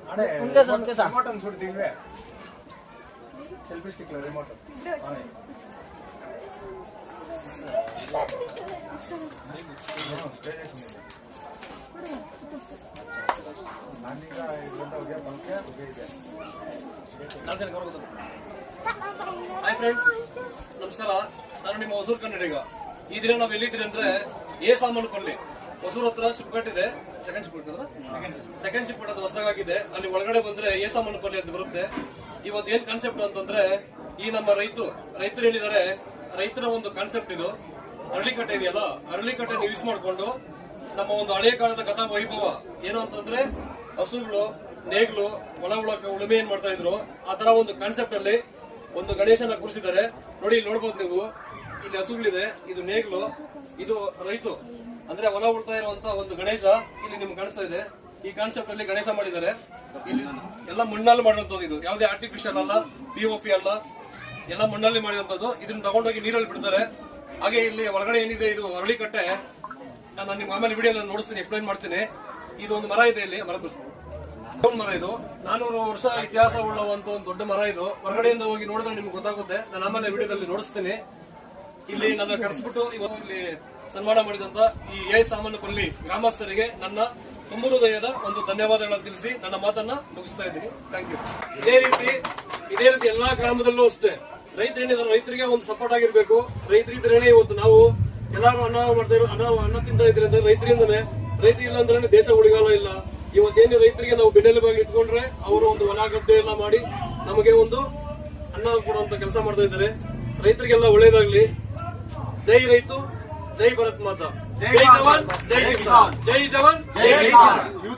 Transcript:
Remote ಒಂದು ಸುಡ್ತೀವಿ selfie stick remote ನಾನೀಗ ಹೋಗಿ ಬಂಕೆ ಇದೆ ಹಾಯ್ ಫ್ರೆಂಡ್ಸ್, ನಮಸ್ಕಾರ. ನಾನು ನಿಮ್ಮ ಹೊಸೂರು ಕನ್ನಡಿಗ. ಈ ದಿನ ನಾವ್ ಎಲ್ಲಿದ್ದೀರಿ ಅಂದ್ರೆ ಎ ಸಾಮಾನು ಕೊಲ್ಲಿ ಹೊಸೂರು ಹತ್ರ ಶಿಪ್ಘಾಟ್ ಇದೆ. ಸೆಕೆಂಡ್ ಶಿಪ್ಘಾಟ್ ಅದು ಹೊಸದಾಗಿದೆ. ಅಲ್ಲಿ ಒಳಗಡೆ ಬಂದ್ರೆ ಎ ಸಾಮಾನು ಕೊಲ್ಲಿ ಅಂತ ಬರುತ್ತೆ. ಇವತ್ತು ಏನ್ ಕಾನ್ಸೆಪ್ಟ್ ಅಂತಂದ್ರೆ, ಈ ನಮ್ಮ ರೈತರು ಹೇಳಿದ್ದಾರೆ, ರೈತರ ಒಂದು ಕಾನ್ಸೆಪ್ಟ್ ಇದು. ಅರಳಿಕಟ್ಟೆ ಇದೆಯಲ್ಲ, ಅರಳಿಕಟ್ಟೆ ಯೂಸ್ ಮಾಡ್ಕೊಂಡು ನಮ್ಮ ಒಂದು ಹಳೆಯ ಕಾಲದ ಕಥಾ ವೈಭವ ಏನು ಅಂತಂದ್ರೆ, ಹಸುಗಳು, ನೇಗ್ಲು, ಹೊಲ ಉಳುಮೆ ಏನ್ ಮಾಡ್ತಾ ಇದ್ರು, ಆ ತರ ಒಂದು ಕಾನ್ಸೆಪ್ಟ್ ಅಲ್ಲಿ ಒಂದು ಗಣೇಶನ ಕೂರಿಸಿದ್ದಾರೆ. ನೋಡಿ, ಇಲ್ಲಿ ನೋಡ್ಬೋದು ನೀವು. ಇಲ್ಲಿ ಹಸುಗಳಿದೆ, ಇದು ನೇಗ್ಲು, ಇದು ರೈತು ಅಂದ್ರೆ ಹೊಲ ಉಳ್ತಾ ಇರುವಂತ ಒಂದು ಗಣೇಶ ಇಲ್ಲಿ ನಿಮ್ಗೆ ಕಾಣಿಸ್ತಾ ಇದೆ. ಈ ಕಾನ್ಸೆಪ್ಟ್ ಅಲ್ಲಿ ಗಣೇಶ ಮಾಡಿದ್ದಾರೆ. ಇಲ್ಲಿ ಎಲ್ಲ ಮಣ್ಣಲ್ಲಿ ಮಾಡಿರುವಂತದ್ದು. ಇದು ಯಾವುದೇ ಆರ್ಟಿಫಿಷಿಯಲ್ ಅಲ್ಲ, POP ಅಲ್ಲ, ಎಲ್ಲ ಮಣ್ಣಲ್ಲಿ ಮಾಡಿರುವಂತದ್ದು. ಇದನ್ನ ತಗೊಂಡೋಗಿ ನೀರಲ್ಲಿ ಬಿಡ್ತಾರೆ. ಹಾಗೆ ಇಲ್ಲಿ ಒಳಗಡೆ ಏನಿದೆ, ಇದು ಅರಳಿಕಟ್ಟೆ. ನಾನು ನಿಮ್ಮ ಆಮೇಲೆ ವಿಡಿಯೋ ನೋಡಿಸ್ತೀನಿ, ಎಕ್ಸ್ಪ್ಲೈನ್ ಮಾಡ್ತೀನಿ. ಇದು ಒಂದು ಮರ ಇದೆ, ಇಲ್ಲಿ ಮರ ಮರ. ಇದು 400 ವರ್ಷ ಇತಿಹಾಸ ಉಳ್ಳವಂತ ಒಂದು ದೊಡ್ಡ ಮರ. ಇದು ಹೊರಗಡೆಯಿಂದ ಹೋಗಿ ನೋಡಿದ್ರೆ ನಿಮ್ಗೆ ಗೊತ್ತಾಗುತ್ತೆ. ನಾನು ಆಮೇಲೆ ವಿಡಿಯೋದಲ್ಲಿ ನೋಡಿಸ್ತೀನಿ. ಇಲ್ಲಿ ನನ್ನ ಕರೆಸ್ಬಿಟ್ಟು ಇವತ್ತು ಇಲ್ಲಿ ಸನ್ಮಾನ ಮಾಡಿದಂತ ಈ ಎ ಸಾಮಾನು ಕೊಲ್ಲಿ ಗ್ರಾಮಸ್ಥರಿಗೆ ನನ್ನ ತುಂಬ ಹೃದಯದ ಒಂದು ಧನ್ಯವಾದಗಳನ್ನು ತಿಳಿಸಿ ನನ್ನ ಮಾತನ್ನ ಮುಗಿಸ್ತಾ ಇದ್ದೀನಿ. Thank you. ಇದೇ ರೀತಿ ಎಲ್ಲಾ ಗ್ರಾಮದಲ್ಲೂ ಅಷ್ಟೇ ರೈತರೇನಿದ್ದಾರೆ, ರೈತರಿಗೆ ಒಂದು ಸಪೋರ್ಟ್ ಆಗಿರ್ಬೇಕು. ರೈತರಿದ್ರೇನೆ ಇವತ್ತು ನಾವು ಎಲ್ಲಾರು ಅನ್ನ ತಿಂತ ಇದ್ರೆ ಅಂದ್ರೆ ರೈತರಿಂದನೇ. ರೈತ ಇಲ್ಲ ಅಂದ್ರೆ ದೇಶ ಉಳಿಗಾಲ ಇಲ್ಲ. ಇವತ್ತೇನು ರೈತರಿಗೆ ನಾವು ಬೆನ್ನೆಲುಬಾಗಿ ಇಟ್ಕೊಂಡ್ರೆ ಅವರು ಒಂದು ಹೊಲ ಗದ್ದೆ ಎಲ್ಲ ಮಾಡಿ ನಮಗೆ ಒಂದು ಅನ್ನ ಕೊಡುವಂತ ಕೆಲಸ ಮಾಡ್ತಾ ಇದ್ದಾರೆ. ರೈತರಿಗೆಲ್ಲ ಒಳ್ಳೇದಾಗ್ಲಿ. ಜೈ ರೈತು, ಜೈ ಭಾರತ್ ಮಾತಾ, ಜೈ ಜವಾನ್, ಜೈ ಕಿಸಾನ್, ಜೈ ಜವಾನ್, ಜೈ ಕಿಸಾನ್.